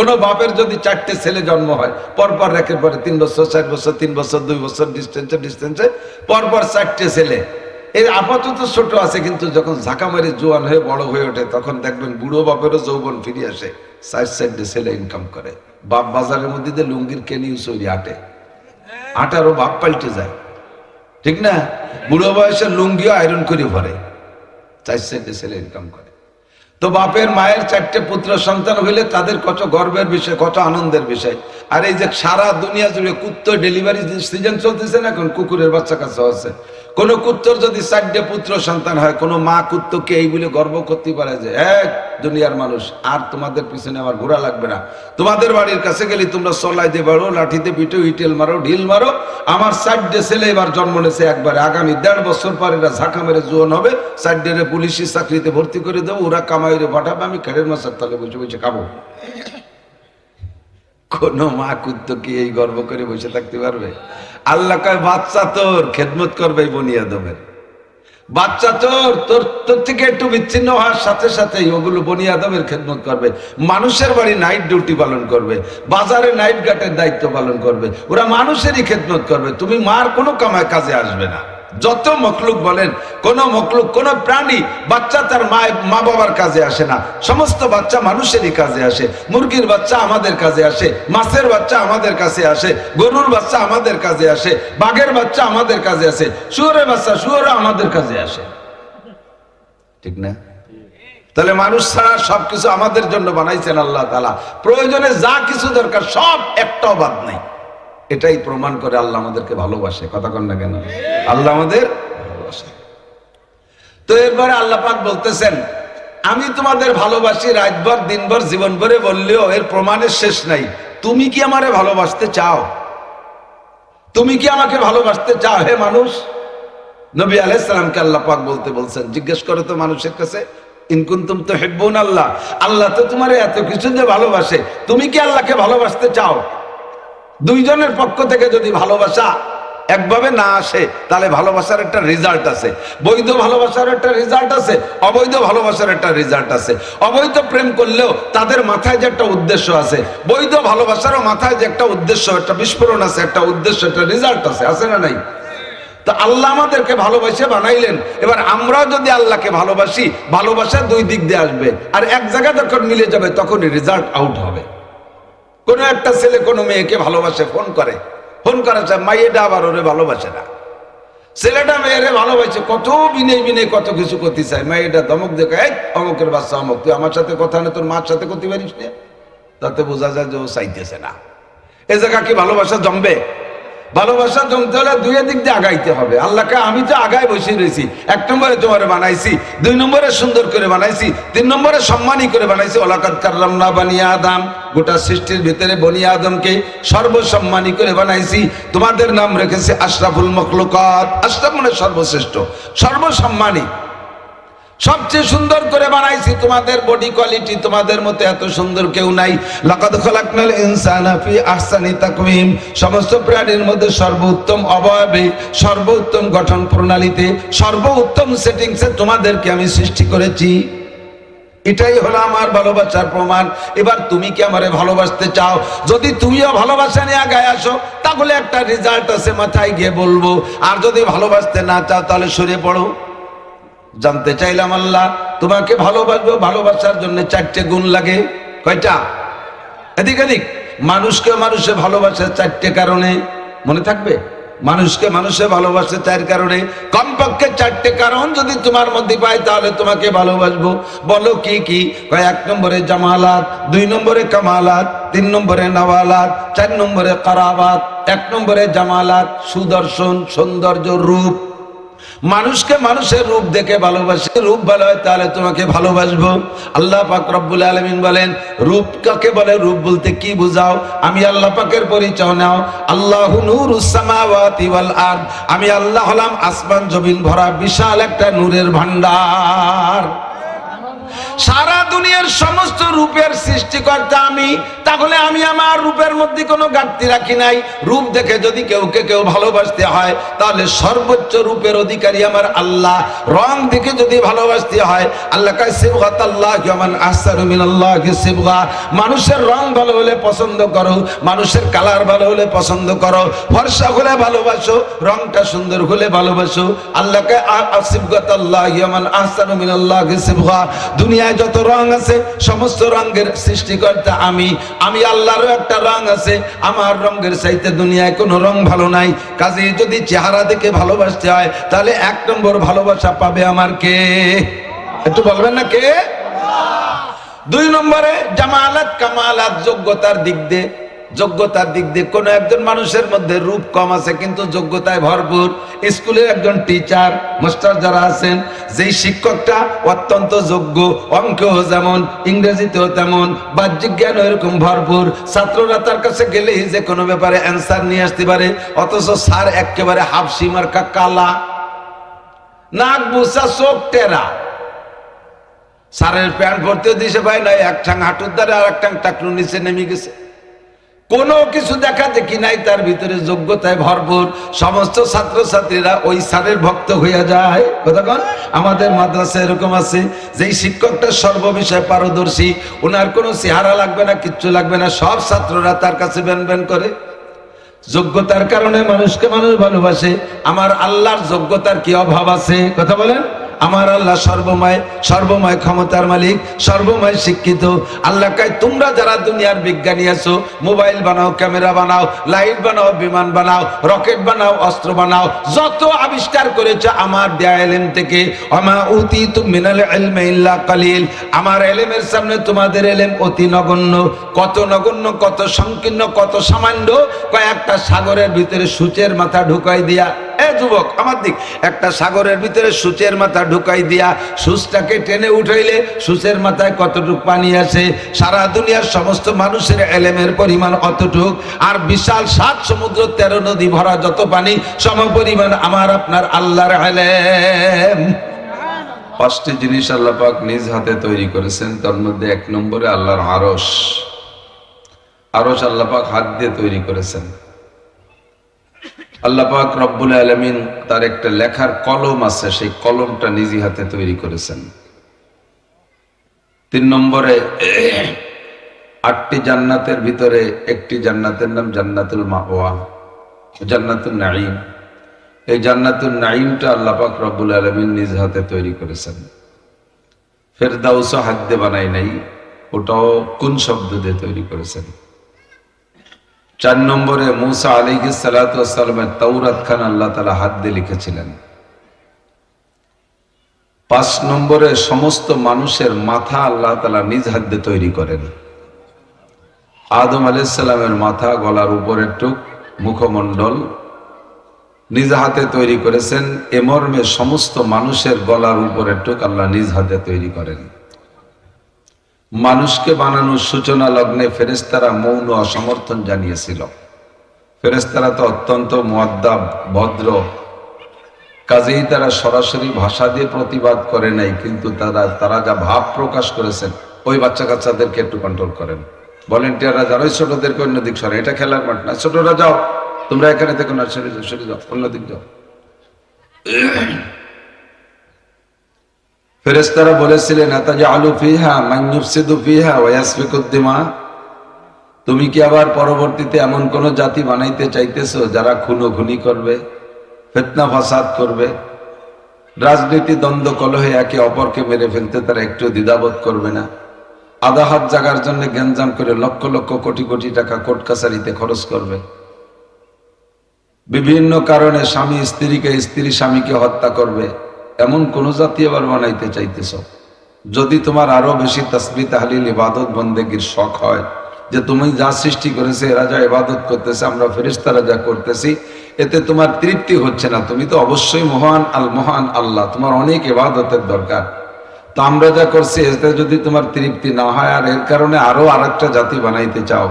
কোন বাপের যদি 4টে ছেলে জন্ম হয় পরপর রেখে পরে 3 বছর 4 বছর 3 বছর 2 বছর ডিস্টেন্সে পরপর 4টে ছেলে, এর আপাতত ছোট আছে, কিন্তু যখন ঝাঁকা মারি জোয়ান হয়ে বড় হয়ে ওঠে তখন দেখবেন বুড়ো বাপেরও যৌবন ফিরে আসে, 4 ছেলে ইনকাম করে। বাপ বাজারের মধ্যে দিয়ে লুঙ্গির কেনিউ চুরি আটারও বাপ পাল্টে যায়, ঠিক না? বুড়ো বয়সে লুঙ্গিও আয়রন করে ভরে, 4 ছেলে ইনকাম করে। তো বাপের মায়ের 4টে পুত্র সন্তান হইলে তাদের কত গর্বের বিষয়, কত আনন্দের বিষয়। আর এই যে সারা দুনিয়া জুড়ে কুত্তর ডেলিভারি সিজন চলতেছে না, এখন কুকুরের বাচ্চা কাছে আছে। কোন কুত্তর যদি 4টে পুত্র সন্তান হয়, কোন মা কুত্তকে এই বলে গর্ব করতে পারে যে দুনিয়ার মানুষ আর তোমাদের পিছনে আমার ঘোরা লাগবে না, তোমাদের বাড়ির কাছে গেলে তোমরা সলাই দিয়ে বাড়ো, লাঠিতে পিটো, ইটেল মারো, ঢিল মারো, আমার 4টে ছেলে এবার জন্ম নিয়েছে একবারে, আগামী 1.5 বছর পর এরা ঝাঁকা মেরে জোয়ান হবে, 4টে পুলিশি চাকরিতে ভর্তি করে দেবো, ওরা কামাইরে পাঠাবে, আমি খেড়ের মাছের তলে বসে বসে খাবো। কোন মা কুত্তো কি এই গর্ব করে বসে থাকতে পারবে? আল্লাহ কয় বাচ্চা তোর খেদমত করবে বনিয়াদমের, বাচ্চা তোর থেকে একটু বিচ্ছিন্ন হওয়ার সাথে সাথেই ওগুলো বনিয়াদমের খেদমত করবে, মানুষের বাড়ি নাইট ডিউটি পালন করবে, বাজারে নাইট গার্ডের দায়িত্ব পালন করবে, ওরা মানুষেরই খেদমত করবে, তুমি মার কোনো কাজে আসবে না। যত মখলুক বলেন, কোন মখলুক, কোন প্রাণী বাচ্চা তার মা বাবার কাজে আসে না, সমস্ত বাচ্চা মানুষেরই কাজে আসে। মুরগির বাচ্চা আমাদের কাজে আসে, মাছের বাচ্চা আমাদের কাছে আসে, গরুর বাচ্চা আমাদের কাজে আসে, বাঘের বাচ্চা আমাদের কাজে আসে, শুয়োরের বাচ্চা শুয়োরও আমাদের কাজে আসে, ঠিক না? তাহলে মানুষ ছাড়া সবকিছু আমাদের জন্য বানাইছেন আল্লাহ তাআলা, প্রয়োজনে যা কিছু দরকার সব একটাও বাদ নাই। এটাই প্রমাণ করে আল্লাহ আমাদেরকে ভালোবাসে, কথা কন না কেন? আল্লাহ আমাদের ভালোবাসে। তো এরপরে আল্লাহ পাক বলতেছেন, আমি তোমাদের ভালোবাসি রাতভর দিনভর জীবন ভরে বললেও এর প্রমাণের শেষ নাই। তুমি কি আমারে ভালোবাসতে চাও? তুমি কি আমাকে ভালোবাসতে চাও হে মানুষ? নবী আলাইহিস সালামকে আল্লাহ পাক বলছেন, জিজ্ঞেস করো তো মানুষের কাছে, ইন কুনতুম তুহিব্বুন আল্লাহ, আল্লাহ তো তোমারে এত কিছু দিয়ে ভালোবাসে, তুমি কি আল্লাহকে ভালোবাসতে চাও? দুইজনের পক্ষ থেকে যদি ভালোবাসা একভাবে না আসে তাহলে ভালোবাসার একটা রেজাল্ট আছে, বৈধ ভালোবাসার একটা রেজাল্ট আছে, অবৈধ ভালোবাসার একটা রেজাল্ট আছে। অবৈধ প্রেম করলেও তাদের মাথায় যে একটা উদ্দেশ্য আছে, বৈধ ভালোবাসারও মাথায় যে একটা উদ্দেশ্য, একটা বিস্ফোরণ আছে, একটা উদ্দেশ্য, একটা রেজাল্ট আছে না নাই? তো আল্লাহ আমাদেরকে ভালোবাসে বানাইলেন, এবার আমরাও যদি আল্লাহকে ভালোবাসি, ভালোবাসা দুই দিক দিয়ে আসবে, আর এক জায়গায় যখন মিলে যাবে তখনই রেজাল্ট আউট হবে। কোন একটা ছেলে কোন মেয়েকে ভালোবাসে, ফোন করেছে, মাইয়েটা আবার ওরে ভালোবাসে না, ছেলেটা মেয়েরে ভালোবাসে, কত বিনয় কত কিছু করতে চায়, মেয়েটা ধমক দেখে, এই অমুকের বাচ্চা অমুক, তুই আমার সাথে কথা না তোর মার সাথে করতে পারিস না, তাতে বোঝা যায় যে ও চাইতেছে না। এ জায়গা কি ভালোবাসা জমবে? ভালোবাসা জমতে হলে দুই দিক দিয়ে আগাইতে হবে। আল্লাহকে আমি তো আগায় বসে রয়েছি, 1 নম্বরে তোমারে বানাইছি, 2 নম্বরে সুন্দর করে বানাইছি, 3 নম্বরে সম্মানী করে বানাইছি। ওয়ালাকাদ কাররামনা বানি আদম, গোটা সৃষ্টির ভিতরে বনি আদমকে সর্বসম্মানী করে বানাইছি। তোমাদের নাম রেখেছি আশরাফুল মখলুকাত, আশরাফ মানে সর্বশ্রেষ্ঠ, সর্বসম্মানী, সবচেয়ে সুন্দর করে বানাইছি। তোমাদের বডি কোয়ালিটি তোমাদের মতো এত সুন্দর কেউ নাই। লাকাদ খালাকনাল ইনসানা ফি আহসানি তাকওয়িম, সমস্ত প্রাণীর মধ্যে সর্বোত্তম অবয়বে, সর্বোত্তম গঠন প্রণালীতে, সর্বোত্তম সেটিংসে তোমাদেরকে আমি সৃষ্টি করেছি। এটাই হলো আমার ভালোবাসার প্রমাণ। এবার তুমি কি আমারে ভালোবাসতে চাও? যদি তুমিও ভালোবাসা নিয়ে আগায় আসো তাহলে একটা রেজাল্ট আছে, মাথায় গিয়ে বলবো। আর যদি ভালোবাসতে না চাও তাহলে সরে পড়ো। জানতে চাইলাম আল্লাহ তোমাকে ভালোবাসবো, ভালোবাসার জন্য 4টে গুণ লাগে। কয়টা? এদিক মানুষকে মানুষে ভালোবাসে 4টে কারণে, মনে থাকবে? মানুষকে মানুষে ভালোবাসে 4 কারণে, কমপক্ষে 4টে কারণ যদি তোমার মধ্যে পাই তাহলে তোমাকে ভালোবাসবো। বলো কি কি? 1 নম্বরে জামালাত, 2 নম্বরে কামালাত, 3 নম্বরে নওয়ালাত, 4 নম্বরে কারাবাত। 1 নম্বরে জামালাত, সুদর্শন, সৌন্দর্য, রূপ। মানুষকে মানুষের রূপ দেখে ভালোবাসে, রূপ ভালো হয় তাহলে তোমাকে ভালোবাসবো। আল্লাহ পাক রব্বুল আলামিন বলেন, রূপ কাকে বলে? রূপ বলতে কি বুঝাও? আমি আল্লাহ পাকের পরিচয় নাও। আল্লাহু নূরুস সামাওয়াতি ওয়াল আরদ, আমি আল্লাহ হলাম আসমান জমিন ভরা বিশাল একটা নূরের ভান্ডার। সারা দুনিয়ার সমস্ত রূপের সৃষ্টিকর্তা আমি, তাহলে আমি আমার রূপের মধ্যে কোনো ঘাটতি রাখি নাই। রূপ দেখে যদি কেউ ভালোবাসতে হয়, তাহলে সর্বোচ্চ রূপের অধিকারী আমার আল্লাহ। রং দেখে যদি ভালোবাসতে হয়, আল্লাহ কয় সিবগাতাল্লাহি ওয়া মান আহসানু মিনাল্লাহি সিবগা। মানুষের রং ভালো হলে পছন্দ করো, মানুষের কালার ভালো হলে পছন্দ করো, ফর্সা হলে ভালোবাসো, রংটা সুন্দর হলে ভালোবাসো। আল্লাহ কয় সিবগাতাল্লাহি ওয়া মান আহসানু মিনাল্লাহি সিবগা। দুনিয়ায় যত রং আছে সমস্ত রঙের সৃষ্টিকর্তা আমি। আমি আল্লাহরও একটা রং আছে, আমার রঙের চাইতে দুনিয়ায় কোনো রং ভালো নাই। কাজেই যদি চেহারা দেখে ভালোবাসতে হয়, তাহলে 1 নম্বর ভালোবাসা পাবে আমার কে? একটু বলবেন না কে? 2 নম্বরে জামালাত কামালাত, যোগ্যতার দিক দিয়ে কোন একজন মানুষের মধ্যে রূপ কম আছে কিন্তু যোগ্যতায় ভরপুর। স্কুলের একজন টিচার মাস্টার যারা আছেন, যেই শিক্ষকটা অত্যন্ত যোগ্য, অঙ্কেও যেমন, ইংরেজিতেও তেমন, বাহ্যিক জ্ঞান এরকম ভরপুর, ছাত্ররা তার কাছে গেলেই যে কোনো ব্যাপারে অ্যান্সার নিয়ে আসতে পারে, অথচ স্যার একেবারে হাফসি মার্কা কালা, নাক বুসা, চোখ টেরা। স্যারের প্যান্ট পরতেও দিশে পায় না, এক ঠাং হাঁটুর দ্বারা আর এক ঠাং টাকলু নিচে নেমে গেছে, কোনো কিছু দেখা দেখি নাই, তার ভিতরে যোগ্যতায় ভরপুর। সমস্ত ছাত্রছাত্রীরা ওই স্যারের ভক্ত হইয়া যায়। কতক্ষণ আমাদের মাদ্রাসায় এরকম আছে, যেই শিক্ষকটা সর্ববিষয়ে পারদর্শী, ওনার কোনো চেহারা লাগবে না, কিচ্ছু লাগবে না, সব ছাত্ররা তার কাছে ব্যান ব্যান করে। যোগ্যতার কারণে মানুষকে মানুষ ভালোবাসে। আমার আল্লাহর যোগ্যতার কি অভাব আছে? কথা বলেন। আমার আল্লাহ সর্বময় ক্ষমতার মালিক, সর্বময় শিক্ষিত। আল্লাহ কয় তোমরা যারা দুনিয়ার বিজ্ঞানী আছো, মোবাইল বানাও, ক্যামেরা বানাও, লাইট বানাও, বিমান বানাও, রকেট বানাও, অস্ত্র বানাও, যত আবিষ্কার করেছো আমার দেয়া ইলম থেকে, ওমা উতিতু মিনাল ইলমি ইল্লা কালিল। আমার ইলমের সামনে তোমাদের ইলম অতি নগণ্য। কত নগণ্য, কত সংকীর্ণ, কত সামান্য। কয়েকটা সাগরের ভিতরে সূচের মাথা ঢুকাই দিয়া, যুবক আমার দিক, একটা সাগরের ভিতরে সূচের মাথা ঢুকাই দিয়া সূচটাকে টেনে উঠাইলে সূচের মাথায় কতটুক পানি আছে? সারা দুনিয়ার সমস্ত মানুষের এলেমের পরিমাণ অতটুক। আর বিশাল 7 সমুদ্র 13 নদী ভরা যত পানি, সমপরিমাণ আমার আপনার আল্লাহর ইলম। 5টি জিনিস আল্লাহ পাক নিজ হাতে তৈরি করেছেন। তার মধ্যে 1 নম্বরে আল্লাহর আরশ। আল্লাহ পাক হাত দিয়ে তৈরি করেছেন। আল্লাহ পাক রব্বুল আলামিন তার একটা লেখার কলম আছে, সেই কলমটা নিজ হাতে তৈরি করেছেন। 3 নম্বরে 8টি জান্নাতের ভিতরে একটি জান্নাতের নাম জান্নাতুল মাওয়া, জান্নাতুন নাঈম। এই জান্নাতুন নাঈমটা আল্লাহ পাক রব্বুল আলামিন নিজ হাতে তৈরি করেছেন। ফেরদাউস হাত দিয়ে বানাই নাই, ওটাও কোন শব্দ দিয়ে তৈরি করেছেন। 4 নম্বরে মূসা আলাইহিস সালাতু ওয়াস সালামের তাওরাত খান আল্লাহ তাআলা হাত দিয়ে লিখেছিলেন। 5 নম্বরে সমস্ত মানুষের মাথা আল্লাহ তাআলা নিজ হাত দিয়ে তৈরি করেন। আদম আলাইহিস সালামের মাথা, গলার উপরের টুক, মুখমণ্ডল নিজ হাতে তৈরি করেছেন। এ মর্মে সমস্ত মানুষের গলার উপরের টুক আল্লাহ নিজ হাতে তৈরি করেন। মানুষকে বানানোর সূচনা লগ্নে ফেরেশতারা মৌন অসমর্থন জানিয়েছিল। ফেরেশতারা তো অত্যন্ত মুআদ্দাব, ভদ্র, কাজেই তারা সরাসরি ভাষা দিয়ে প্রতিবাদ করে নাই, কিন্তু তারা যা ভাব প্রকাশ করেছেন, ওই বাচ্চা কাচ্চাদেরকে একটু কন্ট্রোল করেন। ভলেন্টিয়াররা যারা ওই ছোটদেরকে অন্যদিক সরে, এটা খেলার মাঠ না, ছোটরা যাও, তোমরা এখানে দেখো না, সরে যাও, অন্যদিক যাও। ফেরেশতারা বলেছিলেন আতাজআলু ফিহা মান ইউফসিদু ফিহা ওয়া ইয়াসফিকুদ দিমা। তুমি কি আবার পরবর্তীতে এমন কোন জাতি বানাইতে চাইতেছো যারা খুনোখুনি করবে, ফিতনা ফাসাদ করবে, রাজনীতি দ্বন্দ্ব কলহে একে অপরকে মেরে ফেলতে তারা একটু দ্বিধাবোধ করবে না, আধা হাত জাগার জন্য গ্যাঞ্জাম করে লক্ষ লক্ষ কোটি কোটি টাকা কোর্ট কাছারিতে খরচ করবে, বিভিন্ন কারণে স্বামী স্ত্রীকে, স্ত্রী স্বামীকে হত্যা করবে, এমন কোন জাতি আবার বানাইতে চাইতেছ? যদি তোমার আরো বেশি তাসবিহ তাহলিল ইবাদত বন্দেগীর শখ হয়, যে তুমি যা সৃষ্টি করেছে, এরা যা ইবাদত করতেছে, আমরা ফেরেশতারা যা করতেছি, এতে তোমার তৃপ্তি হচ্ছে না, তুমি তো অবশ্যই মহান আল্লাহ, তোমার অনেক ইবাদতের দরকার, তো আমরা যা করছি এতে যদি তোমার তৃপ্তি না হয় আর এর কারণে আরো আরেকটা জাতি বানাইতে চাও,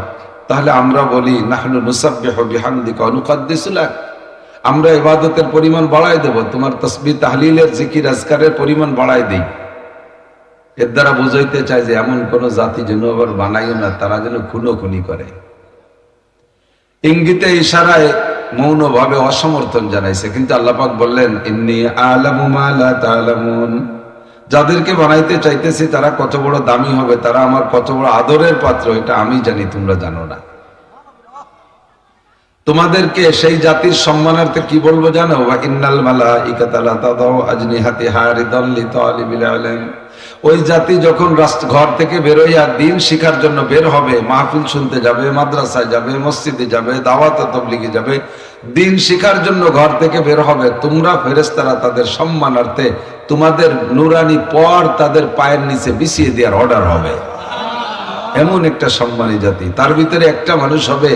তাহলে আমরা বলি নাহনু নুসাব্বিহু বিহামদিকা ওয়া নুকাদ্দিসু লাক, আমরা ইবাদতের পরিমাণ বাড়াই দেব, তোমার তাসবিহ তাহলিলের জিকির আজকারের পরিমাণ বাড়াই দেই। এর দ্বারা বুঝাইতে চায় যে এমন কোন জাতি যেন আবার বানাইও না, তারা যেন খুনোখুনি করে। ইঙ্গিতে ইশারায় মৌনভাবে অসমর্থন জানাইছে, কিন্তু আল্লাহ পাক বললেন ইন্নী আ'লামু মা লা তা'লামুন। যাদেরকে বানাইতে চাইতেছি তারা কত বড় দামি হবে, তারা আমার কত বড় আদরের পাত্র, এটা আমি জানি, তোমরা জানো না। তোমাদেরকে সেই জাতির সম্মানার্থে কি বলবো জানো? ওয়া ইন্নাল মালাইকাতা লা তাদাউ আজনিহাতিহা রিদাল লিতালিবিল ইলম। ওই জাতি যখন ঘর থেকে বেরোইয়া দিন শিখার জন্য বের হবে, মাহফিল শুনতে যাবে, মাদ্রাসায় যাবে, মসজিদে যাবে, দাওয়াত ও তাবলীগে যাবে, দিন শিখার জন্য ঘর থেকে বের হবে, তোমরা ফেরেশতারা তাদের সম্মানার্থে তোমাদের নুরানি পর তাদের পায়ের নিচে বিছিয়ে দেওয়ার অর্ডার হবে। এমন একটা সম্মানী জাতি। তার ভিতরে একটা মানুষ হবে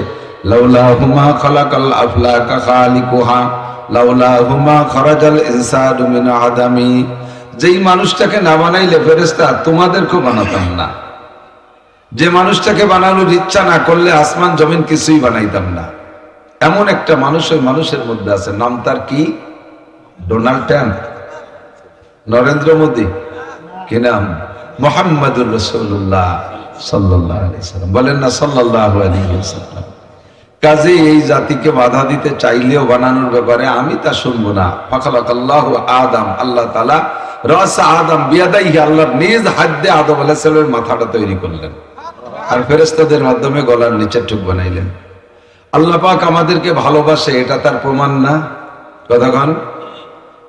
লাউলা হুমা খালাকাল আফলাকা খালিকুহা লাউলা হুমা খরাজাল ইনসানু মিন আদামি। যেই মানুষটাকে না বানাইলে ফেরেশতা তোমাদেরকেও বানাতাম না। যে মানুষটাকে বানানোর ইচ্ছা না করলে আসমান জমিন কিছুই বানাইতাম না। এমন একটা মানুষ ওই মানুষের মধ্যে আছে। নাম তার কি? ডোনাল্ড ট্রাম্প, নরেন্দ্র মোদী, কি নাম? মুহাম্মাদুর রাসূলুল্লাহ সাল্লাল্লাহু আলাইহি ওয়াসাল্লাম। বলেন না সাল্লাল্লাহু আলাইহি ওয়াসাল্লাম। কাজে এই জাতিকে বাধা দিতে চাইলেও বানানোর ব্যাপারে আমি তা শুনবো না। ফাখালাকাল্লাহু আদম, আল্লাহ তাআলা রাস আদম বিয়াদাইহি, আল্লাহর নিজ হাতে আদম আলাইহিস সালামের মাথাটা তৈরি করলেন, আর ফেরেশতাদের মাধ্যমে গলার নিচের টুক বানাইলেন। আল্লাহ পাক আমাদেরকে ভালোবাসে, এটা তার প্রমাণ না? কতক্ষণ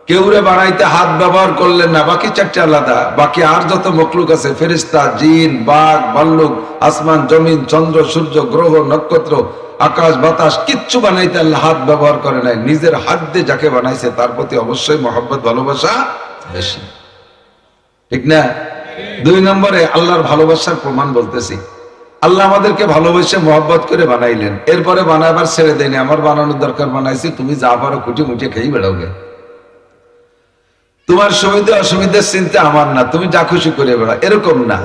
কেউরে বানাইতে হাত ব্যবহার করলেন না, বাকি চারটে আলাদা। বাকি আর যত মখলুক আছে, ফেরেশতা, জিন, বাঘ, ভাল্লুক, আসমান জমিন, চন্দ্র সূর্য, গ্রহ নক্ষত্র, আকাশ বাতাস, কিচ্ছু বানাইতে আল্লাহ হাত ব্যবহার করে নাই। নিজের হাত দিয়ে যাকে বানাইছে তার প্রতি অবশ্যই মহব্বত, ভালোবাসা বেশি, ঠিক না? দুই নম্বরে আল্লাহর ভালোবাসার প্রমাণ বলতেছি, আল্লাহ আমাদেরকে ভালোবেসে মহব্বত করে বানাইলেন, এরপরে বানাবার ছেড়ে দেয়নি। আমার বানানোর দরকার, বানাইছি, তুমি যা পারো কুটি মুটে খেয়ে বেড়াওগে। তোমার সুবিধা অসুবিধার চিন্তা আমার না, তুমি যা খুশি করে বেড়া, এরকম না।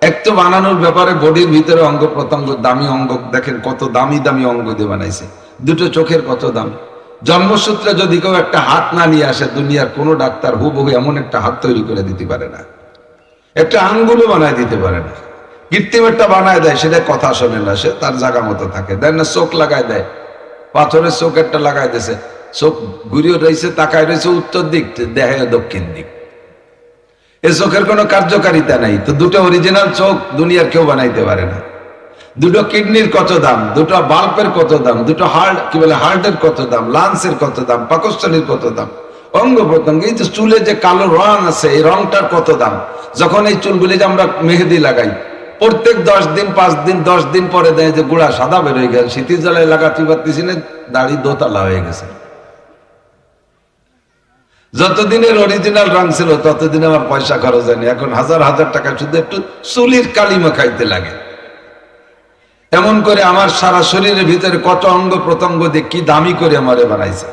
এক তো বানানোর ব্যাপারে বডির ভিতরে অঙ্গ প্রত্যঙ্গ, দামি অঙ্গ দেখেন, কত দামি দামি অঙ্গ দিয়ে বানাইছে। দুটো চোখের কত দাম। জন্মসূত্রে যদি কেউ একটা হাত না নিয়ে আসে, দুনিয়ার কোন ডাক্তার হুবহু এমন একটা হাত তৈরি করে দিতে পারে না, একটা আঙ্গুলও বানায় দিতে পারে না। কৃত্রিম একটা বানায় দেয়, সেটা কথা শোনে না, সে তার জায়গা মতো থাকে। দেয় না চোখ লাগায় দেয়, পাথরের চোখ একটা লাগাই দিয়েছে, চোখ ঘুরিয়ে রয়েছে, তাকায় রয়েছে উত্তর দিক, দেখে দক্ষিণ দিক। এ চোখের কোনো কার্যকারিতা নাই। তো দুটো অরিজিনাল চোখ দুনিয়ার কেউ বানাইতে পারে না। দুটো কিডনির কত দাম, দুটো বাল্বের কত দাম, দুটো হার্ট কি বলে হার্টের কত দাম, লাংসের কত দাম, পাকস্থলীর কত দাম, অঙ্গ প্রত্যঙ্গ, এই যে চুলে যে কালো রং আছে, এই রংটার কত দাম। যখন এই চুলগুলি যে আমরা মেহেদি লাগাই, প্রত্যেক 10 দিন 5 দিন 10 দিন পরে দেয় যে গুড়া সাদা বেরোয় গেছে, শীতের জ্বালায় লাগাতে পারতেছি না, দাড়ি দোতলা হয়ে গেছে। যতদিনের অরিজিনাল রং ছিল ততদিন আমার পয়সা খরচ হয়নি, এখন হাজার হাজার টাকা শুধু একটু চুলির কালিমা খাইতে লাগে। এমন করে আমার সারা শরীরের ভিতরে কত অঙ্গ প্রত্যঙ্গ দিয়ে কি দামি করে আমারে বানাইছে।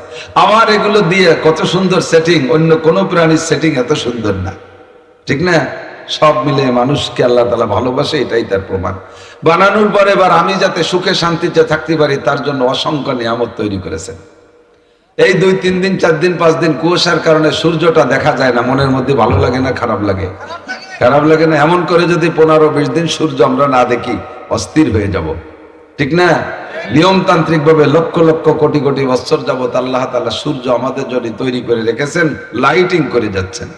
আমার এগুলো দিয়ে কত সুন্দর সেটিং, অন্য কোন প্রাণীর সেটিং এত সুন্দর না, ঠিক না? সব মিলে মানুষকে আল্লাহ তাআলা ভালোবাসে, এটাই তার প্রমাণ। বানানোর পরে এবার আমি যাতে সুখে শান্তিতে থাকতে পারি তার জন্য অসংখ্য নিয়ামত তৈরি করেছেন। এই 2-3 দিন 4 দিন 5 দিন কুয়াশার কারণে সূর্যটা দেখা যায় না, মনের মধ্যে ভালো লাগে না, খারাপ লাগে? খারাপ লাগে না? এমন করে যদি 15-20 দিন সূর্য আমরা না দেখি, অস্থির হয়ে যাব, ঠিক না? নিয়মতান্ত্রিক ভাবে লক্ষ লক্ষ কোটি কোটি বছর যাবত আল্লাহ তাআলা সূর্য আমাদের জন্য তৈরি করে রেখেছেন, লাইটিং করে যাচ্ছেন।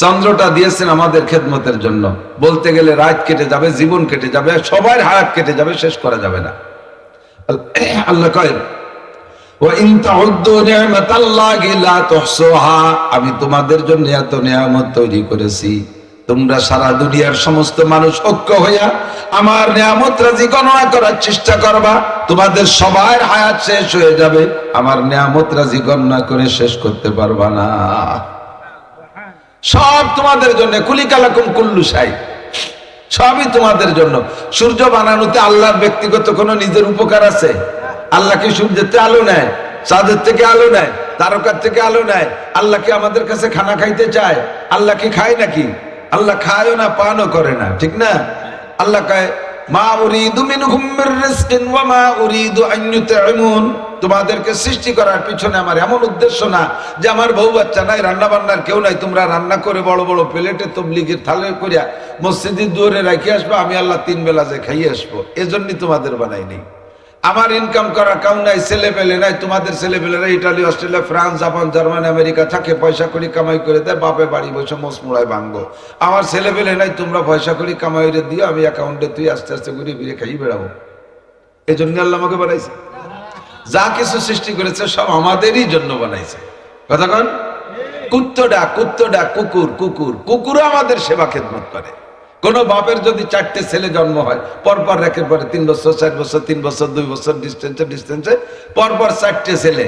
চন্দ্রটা দিয়েছেন আমাদের খেদমতের জন্য। বলতে গেলে রাত কেটে যাবে, জীবন কেটে যাবে, সবার হায়াত কেটে যাবে, শেষ করা যাবে না। আল্লাহ কয় আমি তোমাদের জন্য এত নিয়ামত তৈরি করেছি, তোমরা সারা দুনিয়ার সমস্ত মানুষ ঐক্য হইয়া আমার নিয়ামত রাজি গণনা করার চেষ্টা করবা, তোমাদের সবার হায়াত শেষ হয়ে যাবে, আমার নিয়ামত রাজি গণনা করে শেষ করতে পারবা না। সব তোমাদের জন্য, কুলিকালাকুম কুল্লু শাই, সবই তোমাদের জন্য। সূর্য বানানোতে আল্লাহর ব্যক্তিগত কোনো নিজের উপকার আছে? আল্লাহ কি সূর্যের থেকে আলো নেয়, চাঁদের থেকে আলো নেয়, তারকার থেকে আলো নেয়? আল্লাহ কি আমাদের কাছে খানা খাইতে চায়? আল্লাহ কি খায় নাকি? আল্লাহ খায়ও না, পানও করে না, ঠিক না? আল্লাহ কয় মা উরিদু মিনহুম মির রিজকিন ওয়া মা উরিদু আন ইউতঈমুন। তোমাদেরকে সৃষ্টি করার পিছনে আমার এমন উদ্দেশ্য না যে আমার বউ বাচ্চা নাই, রান্না বান্নার কেউ নাই, তোমরা রান্না করে বড় বড় প্লেটে তবলিগের থালে করিয়া মসজিদের দুয়ারে রেখে আসবো, আমি আল্লাহ 3 বেলা যে খাইয়ে আসবো, এজন্যই তোমাদের বানাইনি। আমার ইনকাম করার কাউ নাই, ছেলে পেলে নাই। তোমাদের ছেলে পেলেরা Italy, Australia, France, Japan, Germany, America থাকে, পয়সা করি কামাই করে দেয়, বাপে বাড়ি বসে মোষ মুড়ায় ভাঙবো। আমার ছেলে পেলে নাই, তোমরা পয়সা করি কামাই করে দিও, আমি অ্যাকাউন্টে তুই আস্তে আস্তে ঘুরে ফিরে খাই বেড়াবো। এই জন্য আল্লাহ আমাকে বানাইছে। যা কিছু সৃষ্টি করেছে সব আমাদেরই জন্য বানাইছে। কথা কন, কুত্তডা কুত্তডা কুকুর কুকুর কুকুরও আমাদের সেবা খেদমত করে। কোন বাপের যদি 4টে ছেলে জন্ম হয়, পরপর রেখে পরে 3 বছর 4 বছর 3 বছর 2 বছর ডিস্টেন্সে পরপর 4টে ছেলে,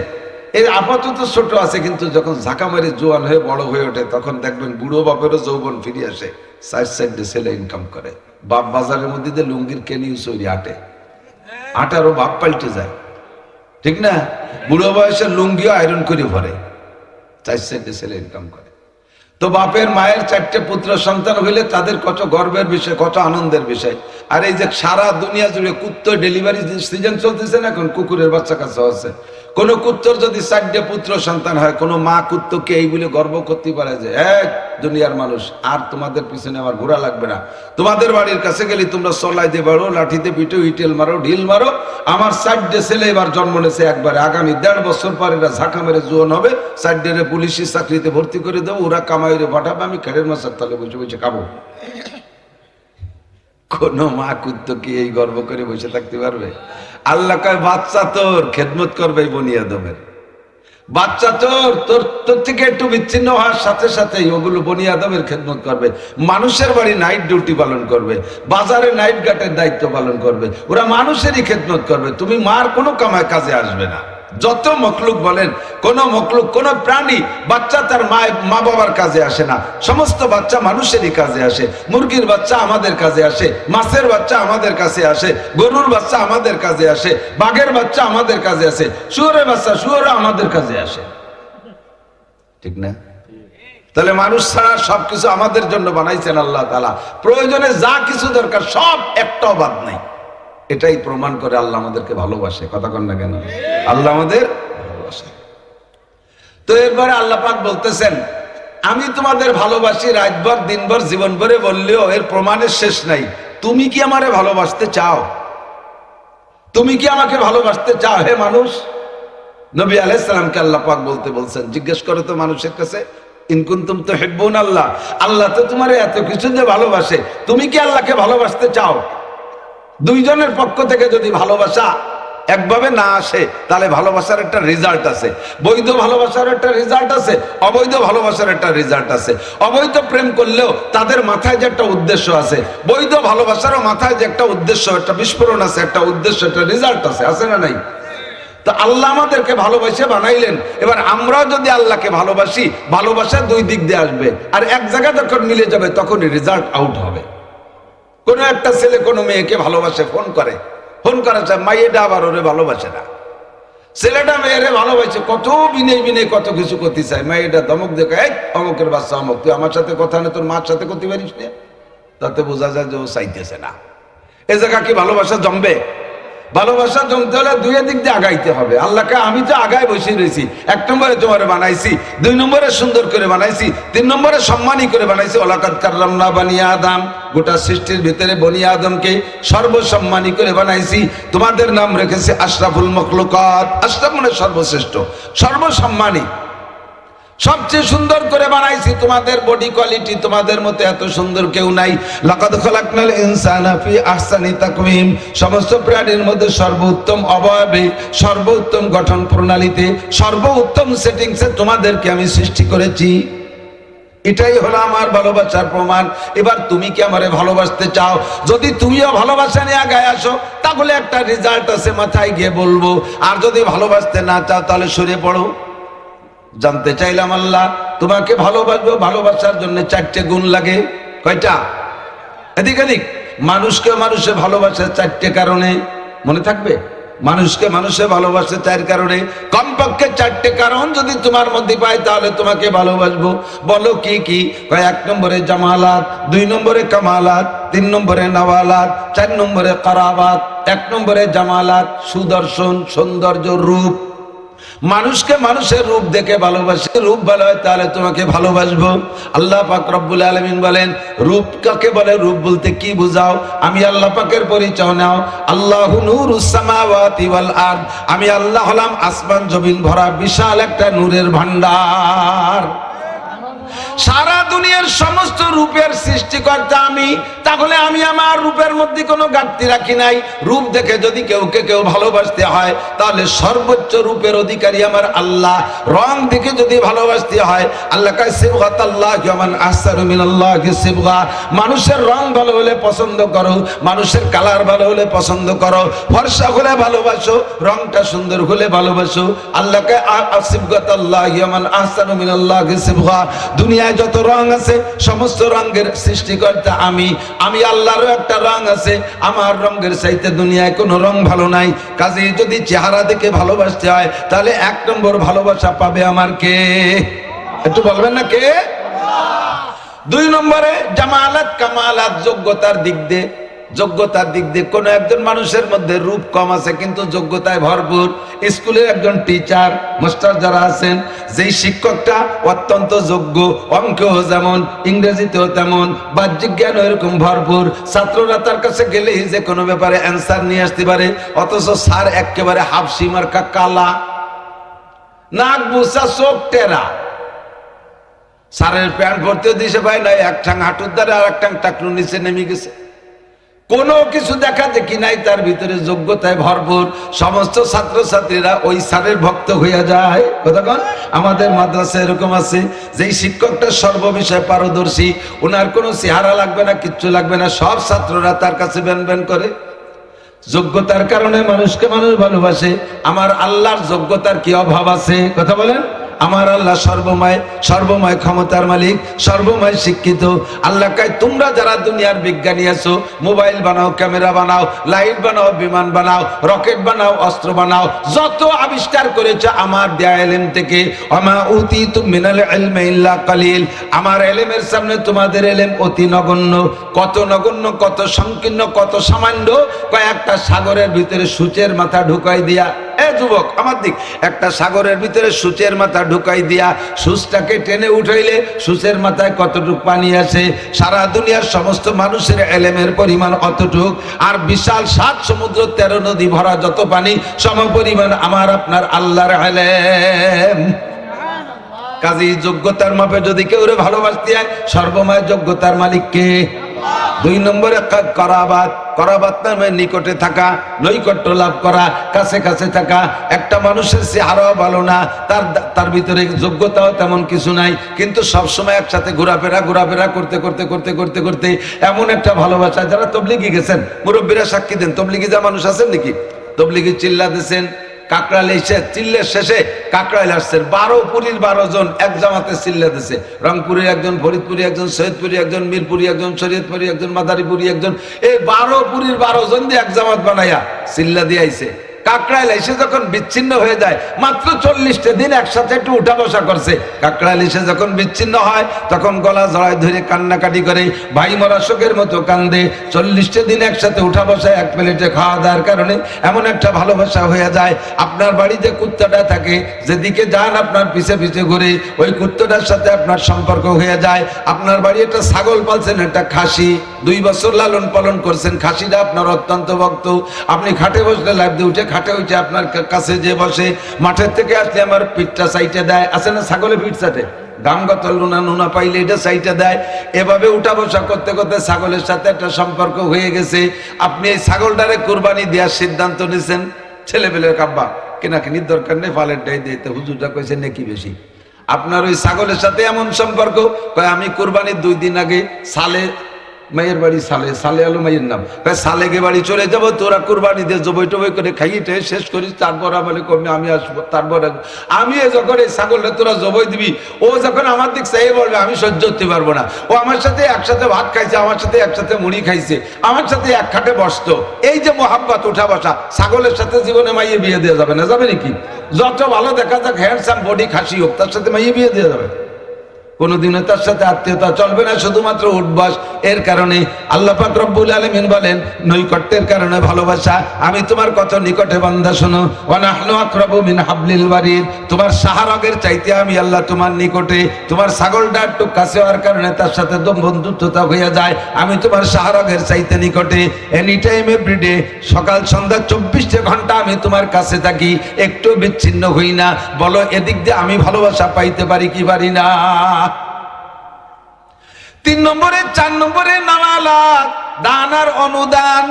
এর আপাতত ছোট আছে, কিন্তু যখন ঝাঁকা মারি জোয়ান হয়ে বড় হয়ে ওঠে তখন দেখবেন বুড়ো বাপেরও যৌবন ফিরে আসে। 4 ছেলে ইনকাম করে। বাপ বাজারের মধ্যে দিয়ে লুঙ্গির কেনিউ চুরি আটারও বাপ পাল্টে যায়, ঠিক না? বুড়ো বয়সের লুঙ্গিও আয়রন করে ভরে। 4 ছেলে ইনকাম করে। তো বাপের মায়ের 4টে পুত্র সন্তান হইলে তাদের কত গর্বের বিষয়, কত আনন্দের বিষয়। আর এই যে সারা দুনিয়া জুড়ে কুত্তর ডেলিভারি সিজন চলতেছে না, এখন কুকুরের বাচ্চা কাছে হচ্ছে। কোন কুত্তর যদি 4টে পুত্র সন্তান হয়, কোন মা কুত্তকে এই বলে গর্ব করতে পারে যে এক দুনিয়ার মানুষ, আর তোমাদের পিছনে আমার ঘোরা লাগবে না। তোমাদের বাড়ির কাছে গেলে তোমরা চলাইতে পারো, লাঠিতে পিটো, ইটেল মারো, ঢিল মারো। আমার 4টে ছেলে এবার জন্ম নিয়েছে একবারে, আগামী 1.5 বছর পর এরা ঝাঁকা মেরে জোয়ান হবে, 4টে পুলিশের চাকরিতে ভর্তি করে দেবো, ওরা কামাইরে পাঠাবে, আমি খেড়ের মাছের তলে বসে বসে খাবো। কোন মা কুত্ত কি এই গর্ব করে বসে থাকতে পারবে? আল্লাহ কয় বাচ্চা তোর খেদমত করবে বনি আদমের। বাচ্চা তোর থেকে একটু বিচ্ছিন্ন হওয়ার সাথে সাথে ওগুলো বনি আদমের খেদমত করবে। মানুষের বাড়ি নাইট ডিউটি পালন করবে, বাজারে নাইট গার্ডের দায়িত্ব পালন করবে, ওরা মানুষেরই খেদমত করবে। তুমি মার কোনো কামায় কাজে আসবে না। যত মখলুক বলেন, কোন মখলুক, কোন প্রাণী বাচ্চা তার মা বাবার কাজে আসে না। সমস্ত বাচ্চা মানুষেরই কাজে আসে। মুরগির বাচ্চা আমাদের কাজে আসে, মাছের বাচ্চা আমাদের কাছে আসে, গরুর বাচ্চা আমাদের কাজে আসে, বাঘের বাচ্চা আমাদের কাজে আসে, শুয়োরের বাচ্চা শুয়োরও আমাদের কাজে আসে, ঠিক না? তাহলে মানুষ ছাড়া সবকিছু আমাদের জন্য বানাইছেন আল্লাহ তাআলা। প্রয়োজনে যা কিছু দরকার সব একটাও বাদ নাই। এটাই প্রমাণ করে আল্লাহ আমাদেরকে ভালোবাসে। কথা কন না কেন? আল্লাহ আমাদের ভালোবাসে। তো এরপরে আল্লাহ পাক বলতেছেন, আমি তোমাদের ভালোবাসি রাতভর দিনভর জীবন ভরে বললেও এর প্রমাণের শেষ নাই। তুমি কি আমারে ভালোবাসতে চাও? তুমি কি আমাকে ভালোবাসতে চাও হে মানুষ? নবী আলাইহিস সালামকে আল্লাহ পাক বলছেন, জিজ্ঞেস করো তো মানুষের কাছে, ইন কুনতুম তুহিব্বুন আল্লাহ, আল্লাহ তো তোমারে এত কিছু দিয়ে ভালোবাসে, তুমি কি আল্লাহকে ভালোবাসতে চাও? দুইজনের পক্ষ থেকে যদি ভালোবাসা একভাবে না আসে, তাহলে ভালোবাসার একটা রেজাল্ট আছে। বৈধ ভালোবাসার একটা রেজাল্ট আছে, অবৈধ ভালোবাসার একটা রেজাল্ট আছে। অবৈধ প্রেম করলেও তাদের মাথায় যে একটা উদ্দেশ্য আছে, বৈধ ভালোবাসারও মাথায় যে একটা উদ্দেশ্য, একটা বিস্ফোরণ আছে, একটা উদ্দেশ্য, একটা রেজাল্ট আছে না নাই? তো আল্লাহ আমাদেরকে ভালোবাসে বানাইলেন। এবার আমরাও যদি আল্লাহকে ভালোবাসি, ভালোবাসা 2 দিক দিয়ে আসবে, আর এক জায়গায় যখন মিলে যাবে তখন রেজাল্ট আউট হবে। কোন একটা ছেলে কোনো মেয়েকে ভালোবাসে, ফোন করেছে, মাইয়েটা আবার ওরে ভালোবাসে না। ছেলেটা মেয়েরে ভালোবাসে, কত বিনয় কত কিছু করতে চায়, মেয়েটা ধমক দেখে, এই অমুকের বাচ্চা অমুক, তুই আমার সাথে কথা না, তোর মার সাথে করতে পারিস না। তাতে বোঝা যায় যে ও চাইতেছে না। এ জায়গা কি ভালোবাসা জমবে? ভালোবাসা জমতে হলে 2 দিক দিয়ে আগাইতে হবে। আল্লাহকে আমি তো আগায় বসে রয়েছি। 1 নম্বরে তোমারে বানাইছি, 2 নম্বরে সুন্দর করে বানাইছি, 3 নম্বরে সম্মানী করে বানাইছি। ওয়ালাকাদ কাররামনা বানি আদম, গোটা সৃষ্টির ভিতরে বনি আদমকে সর্বসম্মানী করে বানাইছি। তোমাদের নাম রেখেছে আশরাফুল মখলুকাত। আশরাফ মানে সর্বশ্রেষ্ঠ, সর্বসম্মানী, সবচেয়ে সুন্দর করে বানাইছি। তোমাদের বডি কোয়ালিটি তোমাদের মতো এত সুন্দর কেউ নাই। লাকাদ খালাকনাল ইনসানা ফি আহসানি তাকওয়িম, সমস্ত প্রাণীর মধ্যে সর্বোত্তম অবয়বে, সর্বোত্তম গঠন প্রণালীতে, সর্বোত্তম সেটিংসে তোমাদেরকে আমি সৃষ্টি করেছি। এটাই হলো আমার ভালোবাসার প্রমাণ। এবার তুমি কি আমারে ভালোবাসতে চাও? যদি তুমিও ভালোবাসা নিয়ে আগায় আসো, তাহলে একটা রেজাল্ট আছে, মাথায় গিয়ে বলবো। আর যদি ভালোবাসতে না চাও, তাহলে সরে পড়ো। জানতে চাইলাম, আল্লাহ তোমাকে ভালোবাসবো, ভালোবাসার জন্য 4টে গুণ লাগে। কয়টা? এদিক মানুষকে মানুষে ভালোবাসে 4টে কারণে। মনে থাকবে? মানুষকে মানুষে ভালোবাসে চার কারণে, কমপক্ষে চারটে কারণ যদি তোমার মধ্যে পাই তাহলে তোমাকে ভালোবাসবো। বলো কি কি? এক নম্বরে জামালাত, 2 নম্বরে কামালাত, 3 নম্বরে নওয়ালাত, 4 নম্বরে কারাবাত। 1 নম্বরে জামালাত, সুদর্শন, সৌন্দর্য, রূপ। মানুষকে মানুষের রূপ দেখে ভালোবাসে, রূপ ভালো হয় তাহলে তোমাকে ভালোবাসবো। আল্লাহ পাক রব্বুল আলামিন বলেন, রূপ কাকে বলে? রূপ বলতে কি বুঝাও? আমি আল্লাহ পাকের পরিচয় নাও। আল্লাহু নূরুস সামাওয়াতি ওয়াল আরদ, আমি আল্লাহ হলাম আসমান জমিন ভরা বিশাল একটা নূরের ভান্ডার। সারা দুনিয়ার সমস্ত রূপের সৃষ্টিকর্তা আমি, তাহলে আমি আমার রূপের মধ্যে কোনো ঘাটতি রাখি নাই। রূপ দেখে যদি কেউ ভালোবাসতে হয় তাহলে সর্বোচ্চ রূপের অধিকারী আমার আল্লাহ। রং দেখে যদি ভালোবাসতে হয়, আল্লাহ কয় সিবগাতাল্লাহি ওয়া মান আহসানু মিনাল্লাহি সিবগা, মানুষের রং ভালো হলে পছন্দ করো, মানুষের কালার ভালো হলে পছন্দ করো, ফর্সা হলে ভালোবাসো, রংটা সুন্দর হলে ভালোবাসো। আল্লাহ কয় সিবগাতাল্লাহি ওয়া মান আহসানু মিনাল্লাহি সিবগা, দুনিয়ায় যত রং আছে সমস্ত রঙের সৃষ্টিকর্তা আমি। আমি আল্লাহরও একটা রং আছে, আমার রঙের চাইতে দুনিয়ায় কোনো রং ভালো নাই। কাজেই যদি চেহারা দেখে ভালোবাসতে হয় তাহলে 1 নম্বর ভালোবাসা পাবে আমার কে? একটু বলবেন না কে? 2 নম্বরে জামালাত কামালাত, যোগ্যতার দিক দিয়ে। যোগ্যতার দিক দিয়ে কোন একজন মানুষের মধ্যে রূপ কম আছে কিন্তু যোগ্যতায় ভরপুর। স্কুলের একজন টিচার মাস্টার যারা আছেন, যেই শিক্ষকটা অত্যন্ত যোগ্য, অঙ্কেও যেমন, ইংরেজিতেও তেমন, বাহ্যিক জ্ঞান এরকম ভরপুর, ছাত্ররা তার কাছে গেলেই যে কোনো ব্যাপারে অ্যান্সার নিয়ে আসতে পারে, অথচ স্যার একেবারে হাফসি মার্কা কালা, নাক বুসা, চোখ টেরা। স্যারের প্যান্ট ভর্তিও দিছে ভাই নাই, এক ঠাং হাঁটুর দ্বারা আর এক ঠাং টাকলু নিচে নেমে গেছে, কোনো কিছু দেখা দেখি নাই, তার ভিতরে যোগ্যতায় ভরপুর। সমস্ত ছাত্রছাত্রীরা ওই স্যারের ভক্ত হইয়া যায়। কতক্ষণ আমাদের মাদ্রাসায় এরকম আছে, যেই শিক্ষকটা সর্ববিষয়ে পারদর্শী, ওনার কোনো চেহারা লাগবে না, কিচ্ছু লাগবে না, সব ছাত্ররা তার কাছে ব্যান করে। যোগ্যতার কারণে মানুষকে মানুষ ভালোবাসে। আমার আল্লাহর যোগ্যতার কি অভাব আছে? কথা বলেন। আমার আল্লাহ সর্বময় ক্ষমতার মালিক, সর্বময় শিক্ষিত। আল্লাহ কয়, তোমরা যারা দুনিয়ার বিজ্ঞানী আছো, মোবাইল বানাও, ক্যামেরা বানাও, লাইট বানাও, বিমান বানাও, রকেট বানাও, অস্ত্র বানাও, যত আবিষ্কার করেছে আমার দেয়া ইলম থেকে। ওমা উতিতুম মিনাল ইলমি ইল্লা কালিল, আমার ইলমের সামনে তোমাদের ইলম অতি নগণ্য। কত নগণ্য, কত সংকীর্ণ, কত সামান্য। কয়েকটা সাগরের ভিতরে সূচের মাথা ঢুকাই দিয়া, এ যুবক আমার দিক, একটা সাগরের ভিতরে সূচের মাথা ঢুকাই দিয়া সূচটাকে টেনে উঠাইলে সূচের মাথায় কতটুক পানি আছে? সারা দুনিয়ার সমস্ত মানুষের ইলমের পরিমাণ অতটুক। আর বিশাল 7 সমুদ্র 13 নদী ভরা যত পানি, সম পরিমাণ আমার আপনার আল্লাহর ইলম। কাজী যোগ্যতার মাপে যদি কেউ ভালোবাসতে হয়, সর্বময় যোগ্যতার মালিক কে? 2 নম্বরে করাবাত, করাবাত নামে নিকটে থাকা, নৈকট্য লাভ করা, কাছে কাছে থাকা। একটা মানুষের চেহারাও ভালো না, তার ভিতরে যোগ্যতাও তেমন কিছু নাই, কিন্তু সবসময় একসাথে ঘোরাফেরা করতে এমন একটা ভালোবাসা। যারা তবলিগি গেছেন, মুরব্বীরা সাক্ষী দেন, তবলিগি যা মানুষ আছেন নাকি, তবলিগি চিল্লা দিয়েছেন, কাকড়াল এসে চিল্লের শেষে কাকড়াইল আসছেন, 12 পুরীর 12 জন এক জামাতে চিল্লা দিছে। রংপুরের একজন, ফরিদপুরি একজন, সৈয়দপুরি একজন, মিরপুরি একজন, শরীয়তপুরি একজন, মাদারীপুরি একজন, এই 12 পুরীর 12 জন দিয়ে এক জামাত বানাইয়া চিল্লা দিয়ে আইছে। কাকড়াইল এসে যখন বিচ্ছিন্ন হয়ে যায়, মাত্র 40টা দিন একসাথে একটু উঠা বসা করছে। কাকড়াইল এসে যখন বিচ্ছিন্ন হয় তখন গলা জড়ায় ধরে কান্নাকাটি করে, ভাই মরা শোকের মতো কান্দে। 40টা দিন একসাথে উঠা বসায়, এক প্লেটে খাওয়া দাওয়ার কারণে এমন একটা ভালোবাসা হয়ে যায়। আপনার বাড়িতে কুত্তাটা থাকে, যেদিকে যান আপনার পিছে পিছে ঘুরে, ওই কুত্তাটার সাথে আপনার সম্পর্ক হয়ে যায়। আপনার বাড়ি একটা ছাগল পালছেন, একটা খাসি, 2 বছর লালন পালন করছেন, খাসিটা আপনার অত্যন্ত ভক্ত। আপনি খাটে বসলে লাফ দিয়ে উঠে খাটে উঠে আপনার কাছে যে বসে, মাঠের থেকে আসলে আমার পিঠটা সাইটে দেয়, আছে না ছাগলের পিঠ চাটে, গামগত নুনা পাইলে এটা সাইটে দেয়। এভাবে উঠা বসা করতে করতে ছাগলের সাথে একটা সম্পর্ক হয়ে গেছে। আপনি এই ছাগলটারে কুরবানি দেওয়ার সিদ্ধান্ত নিয়েছেন। ছেলেপেলের কাব্বা কেনাকিনির দরকার নেই, ফালেরটাই দিতে, হুজুরটা কইছে নাকি বেশি। আপনার ওই ছাগলের সাথে এমন সম্পর্ক, আমি কুরবানির 2 দিন আগে সালে মায়ের বাড়ি সালে, সালে আলো মায়ের নাম। সালেকে বাড়ি চলে যাবো, তোরা কুরবানি দিয়ে জবই টবই করে খাইয়ে শেষ করিস, তারপর বলে কমে আমি আসবো, তারপর আমি যখন এই ছাগলটা তোরা জবই দিবি, ও যখন আমার দিক চাই বলবে আমি সহ্য করতে পারবো না। ও আমার সাথে একসাথে ভাত খাইছে, আমার সাথে একসাথে মুড়ি খাইছে, আমার সাথে এক খাটে বসতো, এই যে মোহাব্বত উঠা বসা, ছাগলের সাথে জীবনে মাইয়ে বিয়ে দেওয়া যাবে না? যাবে নাকি? যত ভালো দেখা যাক, হ্যান্ডসাম বডি খাসি হোক, তার সাথে মাইয়ে বিয়ে দেওয়া যাবে? কোনদিনও তার সাথে আত্মীয়তা চলবে না, শুধুমাত্র উঠবাস। এর কারণে আল্লাহ পাক রব্বুল আলামিন বলেন, নৈকট্যের কারণে ভালোবাসা। আমি তোমার কত নিকটে বান্দা, শোনো, ওয়া নাহনু আকরাবু মিন হাবলিল ওয়ারিদ, তোমার সাহারগের চাইতে আমি আল্লাহ তোমার নিকটে। তোমার ছাগলটা একটু কাছে হওয়ার কারণে তার সাথে তো বন্ধুত্বতা হয়ে যায়, আমি তোমার সাহারগের চাইতে নিকটে। এনি টাইম এভরিডে, সকাল সন্ধ্যা 24 ঘন্টা আমি তোমার কাছে থাকি, একটু বিচ্ছিন্ন হই না। বলো এদিক দিয়ে আমি ভালোবাসা পাইতে পারি কি পারি না? 3 নম্বরে, 4 নম্বরে নামালাত, দান আর অনুদান।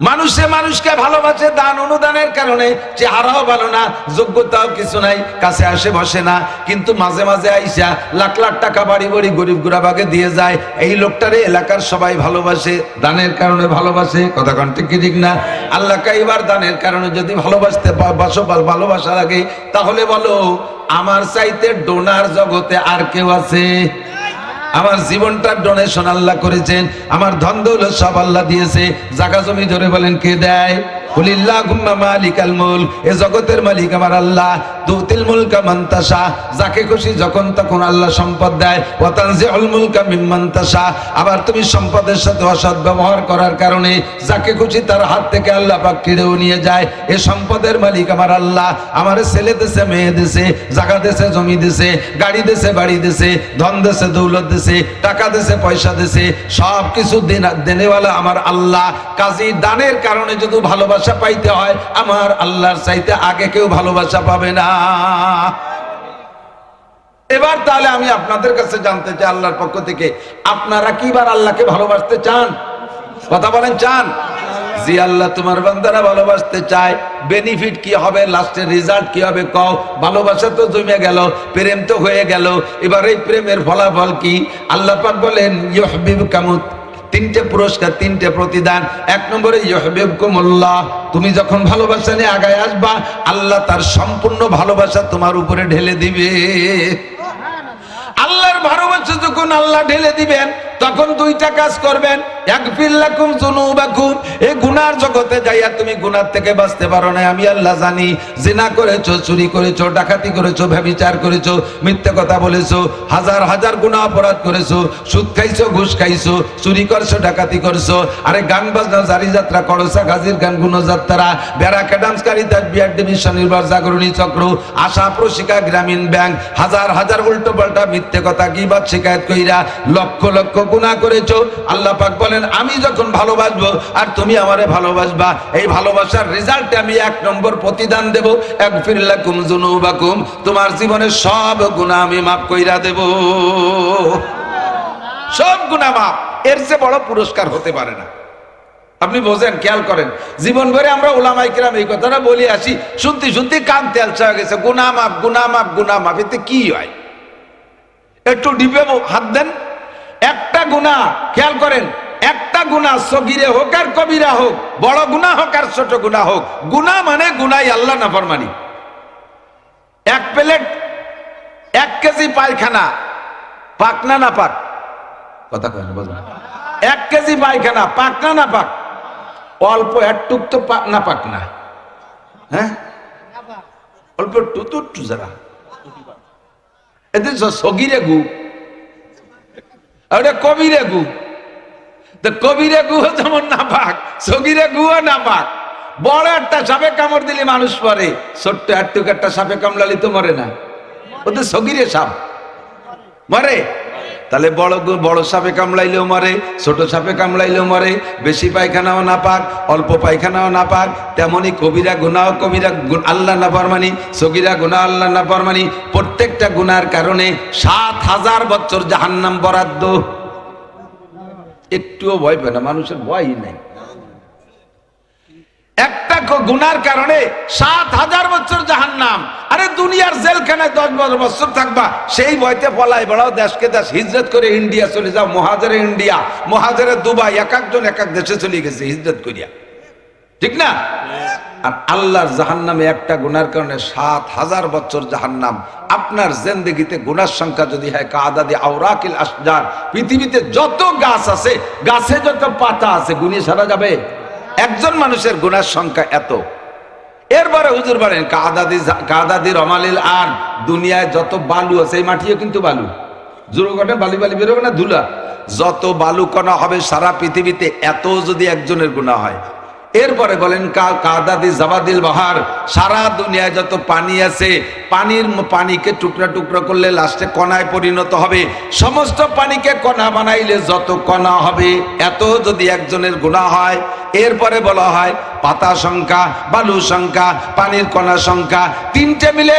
মানুষে মানুষকে ভালোবাসে দান অনুদানের কারণে। চেহারাও ভালো না, যোগ্যতাও কিছু নাই, কাছে আসে বসে না, কিন্তু মাঝে মাঝে আইসা লাখ লাখ টাকা বাড়ি বাড়ি গরিব গুরাবাকে দিয়ে যায়। এই লোকটারে এলাকার সবাই ভালোবাসে, দানের কারণে ভালোবাসে। কথা কোন ঠিক কি ঠিক না? আল্লাহকে এবার দানের কারণে যদি ভালোবাসতে ভালোবাসা লাগে, তাহলে বলো আমার চাইতে ডোনার জগতে আর কেউ আছে? আমার জীবনটা ডোনেশন আল্লাহ করেছেন, আমার ধন দৌলত সব আল্লাহ দিয়েছে। জায়গা জমি ধরে বলেন কে দেয়? কুলিল্লাহুম্মা মালিকাল মুলক, এ জগতের মালিক আমার আল্লাহ। তুতিল মুলকা মান তাশা, যাকে খুশি যখন তখন আল্লাহ সম্পদ দেয়। ওয়া তানজিউল মুলকা মিম্মান তাশা, আবার তুমি সম্পদের সাথে অসৎ ব্যবহার করার কারণে যাকে খুশি তার হাত থেকে আল্লাহ পাক কেড়েও নিয়ে যায়। এ সম্পদের মালিক আমার আল্লাহ। আমার ছেলে দেশে, মেয়ে দেশে, জায়গা দেশে, জমি দেশে, গাড়ি দেশে, বাড়ি দেশে, ধন দেশে, দৌলত দেশে, টাকা দেশে, পয়সা দেশে, সব কিছু দেনেওয়ালা আমার আল্লাহ। কাজী দানের কারণে যদি ভালোবাসা পাইতে হয়, আমার আল্লাহর চাইতে আগে কেউ ভালোবাসা পাবে না। এবার তাহলে আমি আপনাদের কাছে জানতে চাই, আল্লাহর পক্ষ থেকে আপনারা কি এবার আল্লাহকে ভালোবাসতে চান? কথা বলেন, চান? জি আল্লাহ তোমার বান্দারা ভালোবাসতে চায়। বেনিফিট কি হবে, লাস্টের রেজাল্ট কি হবে কও? ভালোবাসা তো জমে গেল, প্রেম তো হয়ে গেল, এবার এই প্রেমের ফলাফল কি? আল্লাহ পাক বলেন ইউহিব্বুকুমুত, 3টে পুরস্কার, 3টে প্রতিদান। 1 নম্বরে ইউহিব্বুকুমুল্লাহ, তুমি যখন ভালোবাসা নিয়ে আগায় আসবা, আল্লাহ তার সম্পূর্ণ ভালোবাসা তোমার উপরে ঢেলে দিবে। আল্লাহর ভালোবাসা যখন আল্লাহ ঢেলে দিবেন, তখন 2টা কাজ করবেন। ইয়াগফির লাকুম যুনুবাকুম, এই গুনার জগতে যাইয়া তুমি গুনার থেকে বাঁচতে পারো না, আমি আল্লাহ জানি। জিনা করেছো, চুরি করেছো, ডাকাতি করেছো, ব্যভিচার করেছো, মিথ্যে কথা বলেছো, হাজার হাজার গুনাহ অপরাধ করেছো, সুদ খাইছো, ঘুষ খাইছো, চুরি করছো, ডাকাতি করছো, আরে গান বাজনা, জারি যাত্রা, করসা গাজীর গান, গুণযাত্রা, ব্যারাকা ডান্স, কারিতাস, বিআর ডিভিশন, নির্বাচ, জাগরণী চক্র, আশা প্রশিকা, গ্রামীণ ব্যাংক, হাজার হাজার উল্টো পাল্টা মিথ্যে কথা, গীবত, শিকায়েত কইরা লক্ষ লক্ষ গুনাহ করেছো। আল্লাহ পাক বলেন আমি যখন ভালোবাসবো আর তুমি আমারে ভালোবাসবা, এই ভালোবাসার রেজাল্টে আমি 1 নম্বর প্রতিদান দেব। ইয়াগফির লাকুম যুনুবাকুম, তোমার জীবনের সব গুনাহ আমি মাফ কইরা দেব, সব গুনাহ মাফ। এর চেয়ে বড় পুরস্কার হতে পারে না। আপনি বোঝেন, খেয়াল করেন, জীবন ভরে আমরা ওলামায়ে কেরাম এই কথাটা বলি আসি, শুনতে শুনতে কান তেলসা হয়ে গেছে। গুনাহ মাফ, গুনাহ মাফ, গুনাহ মাফ, এতে কি হয়? একটু ডিপে হাত দেন। একটা গুনাহ, খেয়াল করেন, একটা গুনাহ সগীরে হোক আর কবিরা হোক, বড় গুনাহ হোক আর ছোট গুনাহ হোক, গুনাহ মানে গুনাহ আল্লাহ নাফরমানি। 1 প্লেট 1 কেজি পায়খানা, পাক না না পাক? কথা কয় না, বুঝলেন? 1 কেজি পায়খানা পাক না না পাক? অল্প একটুক তো পাক না, পাক না? হ্যাঁ, অল্প একটু যারা এদের সগীরে গু, ওটা কবিরে গু। তো কবিরে গুও যেমন না পাক, সগীরে গুও না পাক। বড় একটা সাপে কামড় দিলে মানুষ মরে, ছোট্ট একটুক একটা সাপে কামড়ালি তো মরে না, ওদের সগীরে সাপ মরে। তাহলে বড় সাপে কামড়াইলেও মরে, ছোট সাপে কামড়াইলেও মরে, বেশি পায়খানাও না পাক, অল্প পায়খানাও না পাক। তেমনি কবিরা গুনাহ, কবিরা আল্লাহ নাফরমানি, সগীরা গুনাহ আল্লাহ নাফরমানি। প্রত্যেকটা গুনার কারণে 7000 বছর জাহান্নাম বরাদ্দ। একটুও ভয় পায় না, মানুষের ভয়ই নাই। একটা গুনার কারণে ৭,০০০ বছর জাহান্নাম। আরে দুনিয়ার জেলখানায় ১০-১২ বছর থাকবা, সেই ভয়তে পলাই বেড়াও, দেশকে দেশ হিজরত করে ইন্ডিয়া চলে যাও, মহাজেরে ইন্ডিয়া, মহাজেরে দুবাই, এক একজন এক এক দেশে চলে গেছে হিজরত করিয়া, ঠিক না? আর আল্লাহর জাহান্নামে একটা গুনার কারণে ৭,০০০ বছর জাহান্নাম। আপনার জিন্দেগিতে গুনার সংখ্যা যদি হয় কাদাদি আওরাকিল আশজার, পৃথিবীতে যত গাছ আছে, গাছে যত পাতা আছে, গুনিয়ে সারা যাবে? একজন মানুষের গুনার সংখ্যা এত। এরপরে হুজুর বলেন কাদাদি রমালিল আর, দুনিয়ায় যত বালু আছে, এই মাটিও কিন্তু বালু, জোরগটে বালি বালি বেরোবে না, ধুলা, যত বালু কণা হবে সারা পৃথিবীতে, এত যদি একজনের গুনাহ হয়। এরপরে বলেন কাদাদি জাবাদিল বাহার, সারা দুনিয়ায় যত পানি আছে, পানিকে টুকরা টুকরা করলে লাস্টে কণায় পরিণত হবে, সমস্ত পানিকে কণা বানাইলে যত কণা হবে, এত যদি একজনের গুনাহ হয়। এরপরে বলা হয় পাতা সংখ্যা, বালু সংখ্যা, পানির কণা সংখ্যা, তিনটে মিলে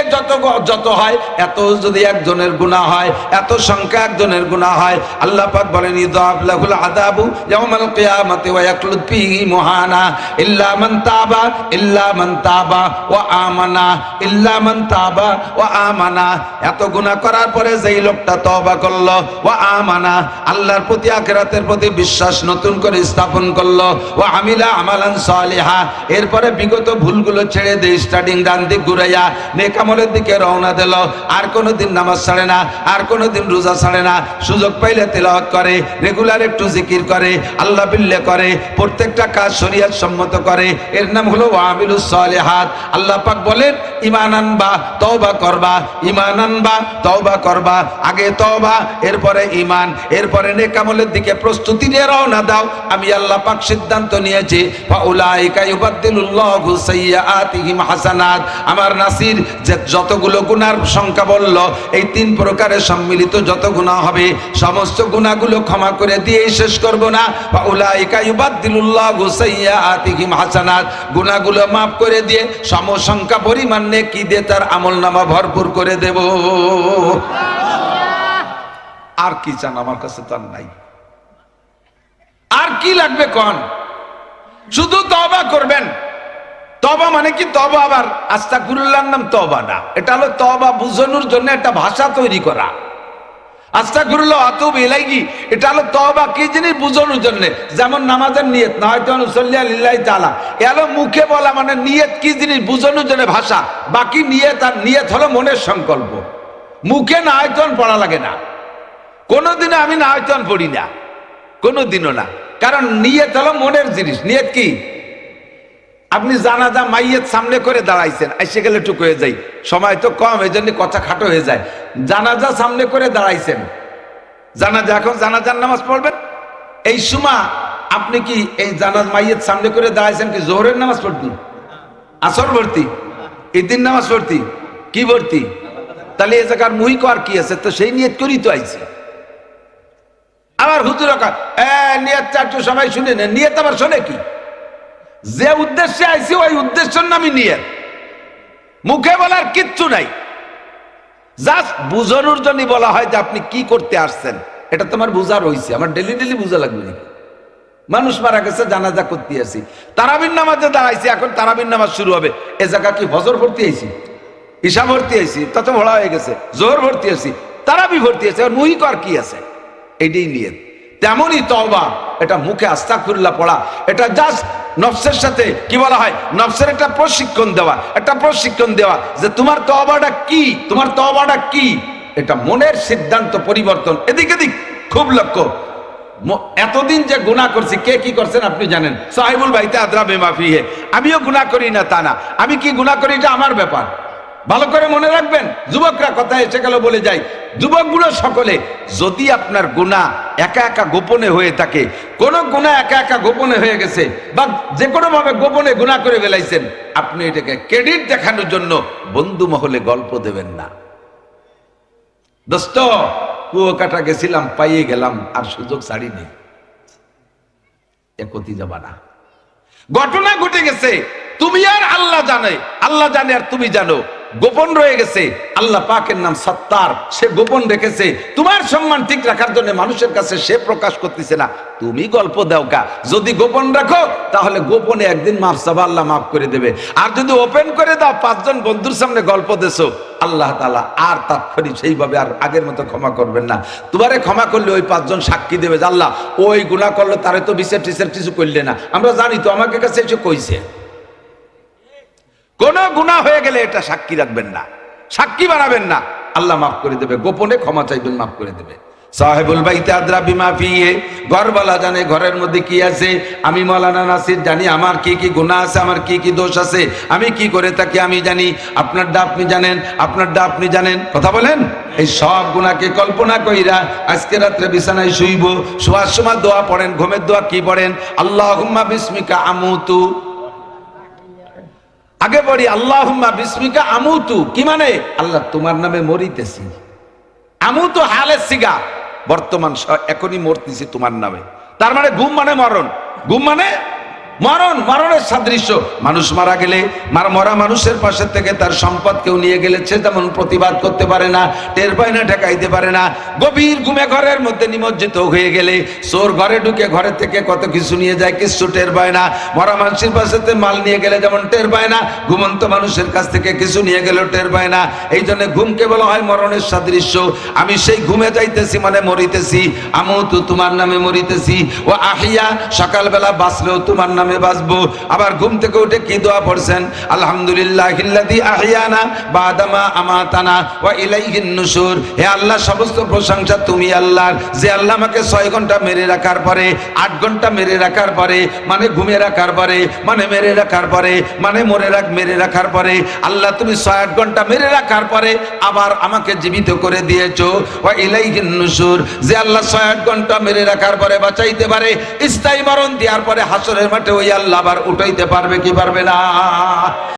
যত হয়, এত যদি একজনের গুনাহ হয়, এত সংখ্যা একজনের গুনাহ হয়। আল্লাহ পাক বলেন ইযাব লাহুল আযাবু ইয়াউমাল কিয়ামাতি ওয়া ইয়াখলুদ ফীহি মুহানা ইল্লা মান তাবা ওয়া আমানা, ইল্লা মান তাবা ওয়া আমানা। এত গুনাহ করার পরে যেই লোকটা তওবা করলো, ওয়া আমানা, আল্লাহর প্রতি আখিরাতের প্রতি বিশ্বাস নতুন করে স্থাপন করলো, ওয়া আমিলা আমালান সালিহা, এরপরে বিগত ভুলগুলো ছেড়ে দিয়ে স্টার্টিং ডান দিক ঘুরাইয়া নেক আমলের দিকে রওনা দিল, আর কোনোদিন নামাজ ছাড়ে না, আর কোনোদিন রোজা ছাড়ে না, সুযোগ পাইলে তেলাওয়াত করে, রেগুলার একটু জিকির করে, আল্লাহ বিল্লাহ করে, প্রত্যেকটা কাজ শরীয়ত সম্মত করে, এর নাম হলো ওয়ামিলুস সালিহাত। আল্লাহ পাক বলেন ঈমান আনবা, তওবা করবা, ঈমান আনবা, তওবা করবা, আগে তওবা, এরপরে ঈমান, এরপরে নেক আমলের দিকে প্রস্তুতি নিয়ে রওনা দাও। আমি আল্লাহ পাক সিদ্ধান্ত নিয়েছি ফাউলাইকা ইউবাদদিলুল্লাহু সাইয়্যাতিহিম হাসানাত। আমার নাসির যে যতগুলো গুনার সংখ্যা বলল, এই ৩ প্রকারের সম্মিলিত যত গুনাহ হবে, সমস্ত গুনাহগুলো ক্ষমা করে দিয়েই শেষ করব না। ফাউলাইকা ইউবাদদিলুল্লাহু সাইয়্যাতিহিম হাসানাত, গুনাহগুলো মাফ করে দিয়ে সমসংখ্যা পরিমাণ নেকি দিয়ে তার আমলনামা ভরপুর করে দেব। আর কি চান? আমার কাছে তার নাই। আর কি লাগবে কোন? শুধু তওবা করবেন। তওবা মানে কি? তওবা আবার আস্তাগফিরুল্লাহর নাম তওবা না, এটা হলো তওবা বুঝানোর জন্য একটা ভাষা তৈরি করা। আস্তাগফিরুল্লাহ ওয়া আতুবু ইলাইহি, এটা হলো তওবা কি জিনিস বুঝানোর জন্য। যেমন নামাজের নিয়ত, নাওয়াইতু আন উসাল্লিয়া লিল্লাহি তাআলা, এলো মুখে বলা, মানে নিয়ত কি জিনিস বুঝানোর জন্য ভাষা। বাকি নিয়ত, আর নিয়ত হলো মনের সংকল্প। মুখে নাওয়াইতু পড়া লাগে না, কোনোদিনও আমি নাওয়াইতু পড়ি না, কোনোদিনও না, কারণ নিয়ত হলো মনের জিনিস। নিয়ত কি? আপনি জানাজা মাইয়েত সামনে করে দাঁড়াইছেন, এসে গেলে টুকু হয়ে যায়, সময় তো কম, এই জন্য কথা খাটো হয়ে যায়। জানাজা সামনে করে দাঁড়াইছেন, জানাজা, এখন জানাজার নামাজ পড়বেন, এই সময় আপনি কি এই জানাজ মাইয়েত সামনে করে দাঁড়াইছেন কি জোহরের নামাজ পড়তি, আসর ভর্তি, ঈদের নামাজ পড়তি, কি ভর্তি? তাহলে এ জায়গার মুহি কর কি আছে? তো সেই নিয়ত করি তো আইছে। আবার হুজুর নিয়তটা একটু সবাই শুনে নেন, নিয়ত আবার শোনে কি? যে উদ্দেশ্যে আইছি ওই উদ্দেশ্যের নামই নিয়ত, মুখে বলার কিচ্ছু নাই। জাস্ট বুঝানোর জন্য বলা হয় যে আপনি কি করতে আসছেন, এটা তোমার বুঝার হইছে। আমার ডেলি ডেলি বুঝা লাগবে নাকি? মানুষ মারা গেছে, জানাজা করতে আসি, তারাবির নামাজে দাঁড়াইছি, এখন তারাবির নামাজ শুরু হবে, এ জায়গা কি ফজর ভর্তি আইছি, ঈশা ভর্তি আইছি, তত ভোলা হয়ে গেছে, জোহর ভর্তি আছি, তারাবি ভর্তি আছে, আর মুহি কর কি আছে? এটাই নিয়ত। তেমনই তওবা, এটা মুখে আস্তাগফিরুল্লাহ পড়া, এটা জাস্ট নফসের সাথে কি বলা হয়, নফসের একটা প্রশিক্ষণ দেওয়া, একটা প্রশিক্ষণ দেওয়া যে তোমার তওবাটা কি, তোমার তওবাটা কি, এটা মনের সিদ্ধান্ত পরিবর্তন। এদিক এদিক খুব লক্ষ্য। এতদিন যে গুনাহ করছি, কে কি করছেন আপনি জানেন, সাহিবুল বাইতে আদরা বিমা ফিহি। আমিও গুনাহ করি না তা না, আমি কি গুনাহ করি এটা আমার ব্যাপার, ভালো করে মনে রাখবেন। যুবকরা কথা এসে গেল বলে যাই, যুবকগুলো সকলে, যদি আপনার গুনাহ একা একা গোপনে হয়ে থাকে, কোন গুনাহ একা একা গোপনে হয়ে গেছে বা যে কোনো ভাবে গোপনে গুনাহ করে ফেলাইছেন, আপনি এটাকে ক্রেডিট দেখানোর জন্য বন্ধু মহলে গল্প দেবেন না। দোস্ত, কুয়াকাটা গেছিলাম, পাইয়ে গেলাম, আর সুযোগ ছাড়িনি, একতি যাবা না। ঘটনা ঘটে গেছে, তুমি আর আল্লাহ জানে, আল্লাহ জানে আর তুমি জানো। গোপন রয়ে গেছে। আল্লাহ পাকের নাম সত্তার, সে গোপন রেখেছে। তোমার সম্মান ঠিক রাখার জন্য মানুষের কাছে সে প্রকাশ করতেছে না, তুমি গল্প দাও কা। যদি গোপন রাখো তাহলে গোপনে একদিন মাফ চাবা, আল্লাহ মাফ করে দেবে। আর যদি ওপেন করে দাও, 5 জন বন্ধুর সামনে গল্প দেছো, আল্লাহ তাআলা আর তাৎক্ষণিক সেইভাবে আর আগের মতো ক্ষমা করবেন না। তোমারে ক্ষমা করলে ওই 5 জন সাক্ষী দেবে যে আল্লাহ ওই গুনাহ করলো, তারে তো বিচার টিচার কিছু করলে না, আমরা জানি তো, আমাকে কাছে এসে কইছে। কোন গুনাহ হয়ে গেলে এটা সাক্ষী রাখবেন না, সাক্ষী বানাবেন না, আল্লাহ মাফ করে দেবে। গোপনে ক্ষমা চাইবেন, মাফ করে দেবে। সাহেবুল বাইতে আদরা বিমা ফিহি, ঘরওয়ালা জানে ঘরের মধ্যে কি আছে। আমি মাওলানা নাসির জানি আমার কি কি গুনাহ আছে, আমার কি কি দোষ আছে, আমি কি করে থাকি আমি জানি। আপনারটা আপনি জানেন, আপনারটা আপনি জানেন, কথা বলেন। এই সব গুনাহকে কল্পনা কইরা আজকে রাত্রে বিছানায় শুইব, শোয়ার সময় দোয়া পড়েন, ঘুমের দোয়া কি পড়েন? আল্লাহুম্মা বিসমিকা আমুতু। আগে পড়ি আল্লাহুম্মা বিসমিকা আমুতু, কি মানে? আল্লাহ তোমার নামে মরিতেছি। আমুতু হালে সিগা, বর্তমান এখনই মরতেছি তোমার নামে। তার মানে ঘুম মানে মরণ, ঘুম মানে মরণ, মরণের সাদৃশ্য। মানুষ মারা গেলে মরা মানুষের পাশে থেকে তার সম্পদ কেউ নিয়ে গেলে সে তেমন প্রতিবাদ করতে পারে না, টের পায় না, ঠেকাইতে পারে না। গভীর ঘুমে ঘরের মধ্যে নিমজ্জিত হয়ে গেলে চোর ঘরে ঢুকে ঘরে থেকে কত কিছু নিয়ে যায়, কিছু টের পায় না। মরা মানুষের পাশে মাল নিয়ে গেলে যেমন টের পায় না, ঘুমন্ত মানুষের কাছ থেকে কিছু নিয়ে গেলেও টের পায় না। এই জন্য ঘুমকে বলা হয় মরণের সাদৃশ্য। আমি সেই ঘুমে যাইতেছি মানে মরিতেছি। আমুতু তোমার নামে মরিতেছি, ও আহিয়া সকালবেলা বাঁচলেও তোমার নামে বাঁচবো। আবার ঘুম থেকে উঠে কি দোয়া পড়ছেন? আলহামদুলিল্লাহিল্লাযী আহইয়ানা বাদামা আমাতানা ওয়া ইলাইহিন নুশুর। হে আল্লাহ, সমস্ত প্রশংসা তুমি আল্লাহর, যে আল্লাহ আমাকে 6 ঘন্টা মেরে রাখার পরে, 8 ঘন্টা মেরে রাখার পরে, মানে ঘুমিয়ে রাখার পরে, মানে মেরে রাখার পরে, মানে মেরে রাখার পরে, আল্লাহ তুমি 6-8 ঘন্টা মেরে রাখার পরে আবার আমাকে জীবিত করে দিয়েছো। ওয়া ইলাইহিন নুশুর, যে আল্লাহ 6-8 ঘন্টা মেরে রাখার পরে বাঁচাইতে পারে, স্থায়ী মরণ দেওয়ার পরে হাসরের মাঠে ওই আল্লাহ আবার উঠাইতে পারবে কি পারবে না?